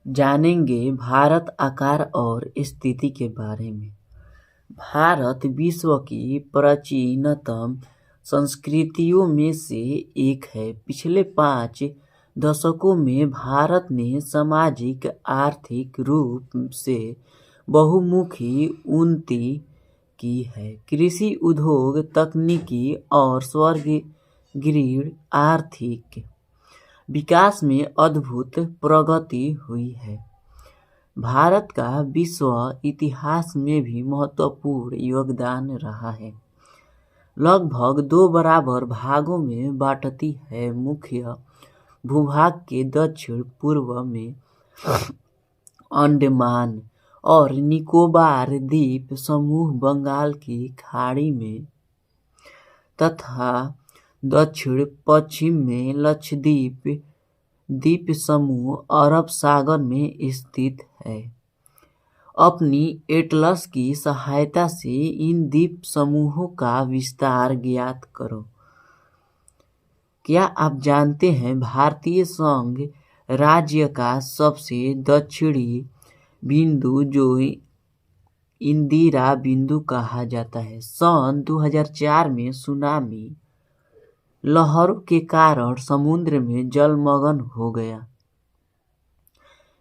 जानेंगे भारत आकार और स्थिति के बारे में। भारत विश्व की प्राचीनतम संस्कृतियों में से एक है। पिछले 5 दशकों में भारत ने सामाजिक आर्थिक रूप से बहुमुखी उन्नति की है। कृषि, उद्योग, तकनीकी और समग्र आर्थिक विकास में अद्भुत प्रगति हुई है। भारत का विश्व इतिहास में भी महत्वपूर्ण योगदान रहा है। लगभग 2 बराबर भागों में बांटती है। मुख्य भूभाग के दक्षिण पूर्व में अंडमान और निकोबार द्वीप समूह, बंगाल की खाड़ी में तथा दक्षिण पश्चिम में लक्षद्वीप द्वीप समूह अरब सागर में स्थित है। अपनी एटलस की सहायता से इन द्वीप समूहों का विस्तार ज्ञात करो। क्या आप जानते हैं भारतीय संघ राज्य का सबसे दक्षिणी बिंदु जो इंदिरा बिंदु कहा जाता है, सन 2004 में सुनामी लहरों के कारण समुद्र में जलमग्न हो गया।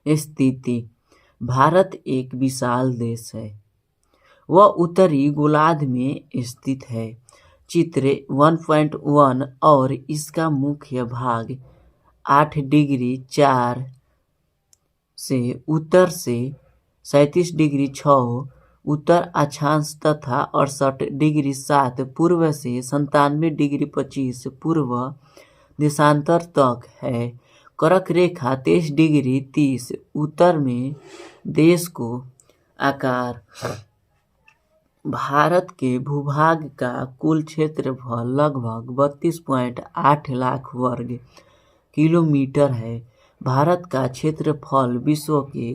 स्थिति: भारत एक विशाल देश है। वह उत्तरी गोलार्ध में स्थित है। चित्र 1.1 और इसका मुख्य भाग 8 डिग्री 4 से उत्तर से 37 डिग्री 6 उत्तर अक्षांश तथा 68 डिग्री 7 पूर्व से 97 डिग्री 25 पूर्व देशांतर तक है। कर्क रेखा 23 डिग्री 30 उत्तर में देश को आकार। भारत के भूभाग का कुल क्षेत्रफल लगभग 32.8 लाख वर्ग किलोमीटर है। भारत का क्षेत्रफल विश्व के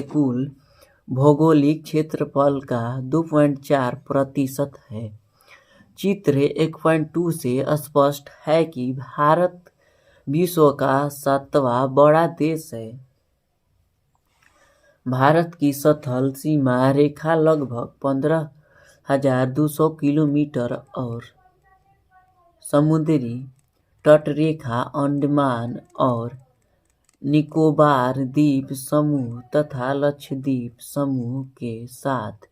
कुल भौगोलिक क्षेत्रफल का 2.4% है। चित्र 1.2 से स्पष्ट है कि भारत विश्व का 7वां बड़ा देश है। भारत की सतल सीमा रेखा लगभग 15,200 किलोमीटर और समुद्री तटरेखा अंडमान और निकोबार द्वीप समूह तथा लक्षद्वीप समूह के साथ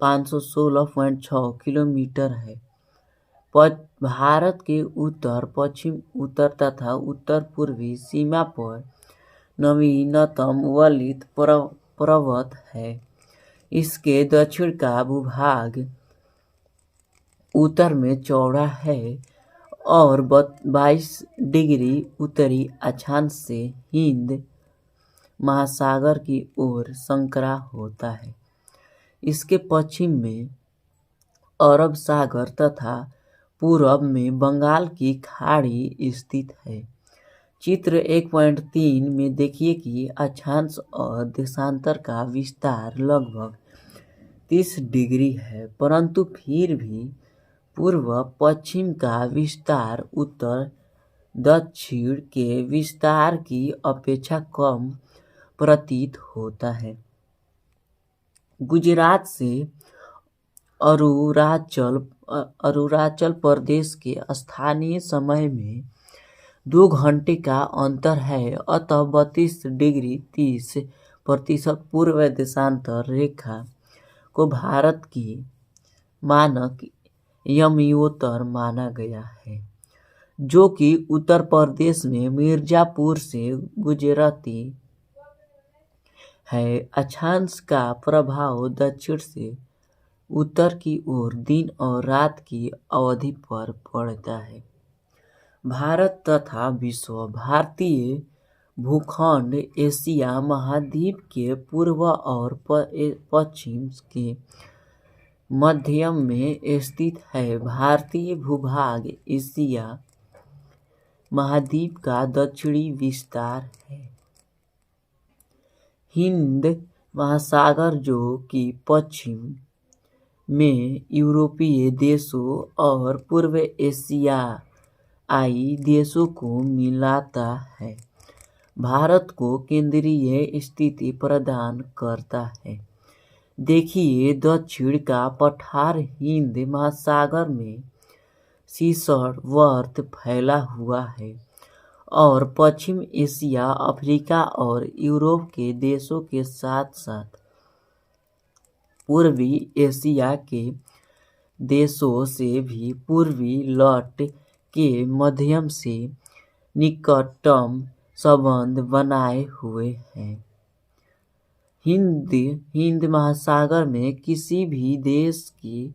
516.6 किलोमीटर है। भारत के उत्तर पश्चिम, उत्तर तथा उत्तर पूर्वी सीमा पर नवीनतम वलित पर्वत है। इसके दक्षिण का भूभाग उत्तर में चौड़ा है और 22 डिग्री उत्तरी अक्षांश से हिंद महासागर की ओर संकरा होता है। इसके पश्चिम में अरब सागर तथा पूरब में बंगाल की खाड़ी स्थित है। चित्र 1.3 में देखिए कि अक्षांश और देशांतर का विस्तार लगभग 30 डिग्री है, परंतु फिर भी पूर्व पश्चिम का विस्तार उत्तर दक्षिण के विस्तार की अपेक्षा कम प्रतीत होता है। गुजरात से अरुणाचल प्रदेश के स्थानीय समय में 2 घंटे का अंतर है। अतः 32 डिग्री 30% पूर्व देशांतर रेखा को भारत की मानक यमोत्तर माना गया है, जो कि उत्तर प्रदेश में मिर्जापुर से गुजरती है। अक्षांश का प्रभाव दक्षिण से उत्तर की ओर दिन और रात की अवधि पर पड़ता है। भारत तथा विश्व: भारतीय भूखंड एशिया महाद्वीप के पूर्व और पश्चिम के मध्य में स्थित है। भारतीय भूभाग एशिया महाद्वीप का दक्षिणी विस्तार है। हिंद महासागर, जो कि पश्चिम में यूरोपीय देशों और पूर्व एशिया आई देशों को मिलाता है, भारत को केंद्रीय स्थिति प्रदान करता है। देखिए, दक्षिण का पठार हिंद महासागर में शीर्षवर्त फैला हुआ है और पश्चिम एशिया, अफ्रीका और यूरोप के देशों के साथ साथ पूर्वी एशिया के देशों से भी पूर्वी तट के माध्यम से निकटतम संबंध बनाए हुए है। हिंद महासागर में किसी भी देश की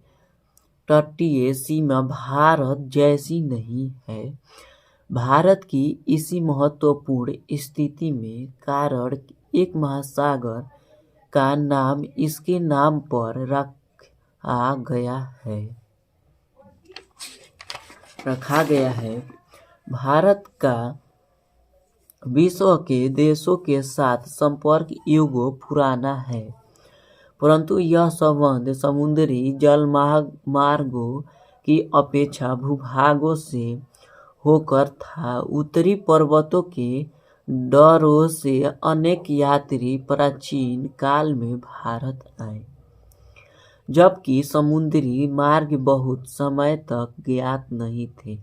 तटीय सीमा भारत जैसी नहीं है। भारत की इसी महत्वपूर्ण स्थिति में कारण एक महासागर का नाम इसके नाम पर रखा गया है। भारत का विश्व के देशों के साथ संपर्क युगों पुराना है, परंतु यह संबंध समुद्री जलमार्गों की अपेक्षा भूभागों से होकर था। उत्तरी पर्वतों के डरों से अनेक यात्री प्राचीन काल में भारत आए, जबकि समुद्री मार्ग बहुत समय तक ज्ञात नहीं थे।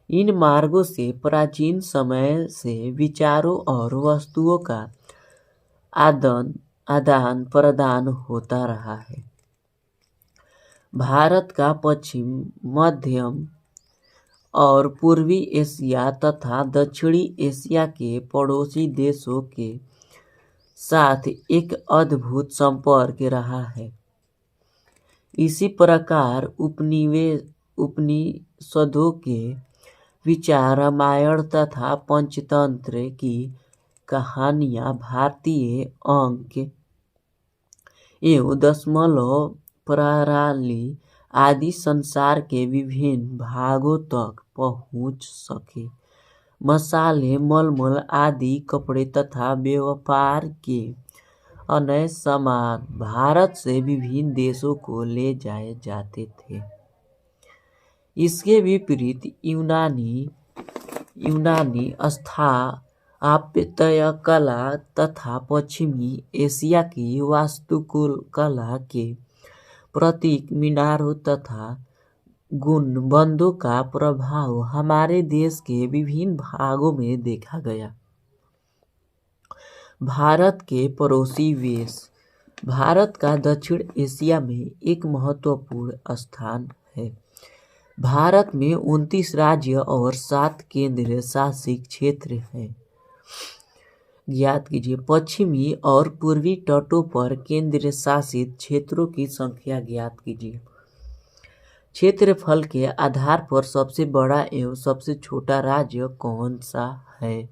इन मार्गों से प्राचीन समय से विचारों और वस्तुओं का आदान प्रदान होता रहा है। भारत का पश्चिम, मध्य और पूर्वी एशिया तथा दक्षिणी एशिया के पड़ोसी देशों के साथ एक अद्भुत संपर्क रहा है। इसी प्रकार उपनिषदों के विचार, रामायण तथा पंचतंत्र की कहानियाँ, भारतीय अंक एवं दशमलव प्रणाली आदि संसार के विभिन्न भागों तक पहुँच सके। मसाले, मलमल आदि कपड़े तथा व्यापार के अन्य सामान भारत से विभिन्न देशों को ले जाए जाते थे। इसके विपरीत यूनानी स्थापत्य कला तथा पश्चिमी एशिया की वास्तुकला के प्रतीक मीनारों तथा गुंबदों का प्रभाव हमारे देश के विभिन्न भागों में देखा गया। भारत के पड़ोसी देश। भारत का दक्षिण एशिया में एक महत्वपूर्ण स्थान है। भारत में 29 राज्य और 7 केंद्र शासित क्षेत्र हैं। ज्ञात कीजिए, पश्चिमी और पूर्वी तटों पर केंद्र शासित क्षेत्रों की संख्या ज्ञात कीजिए। क्षेत्रफल के आधार पर सबसे बड़ा एवं सबसे छोटा राज्य कौन सा है?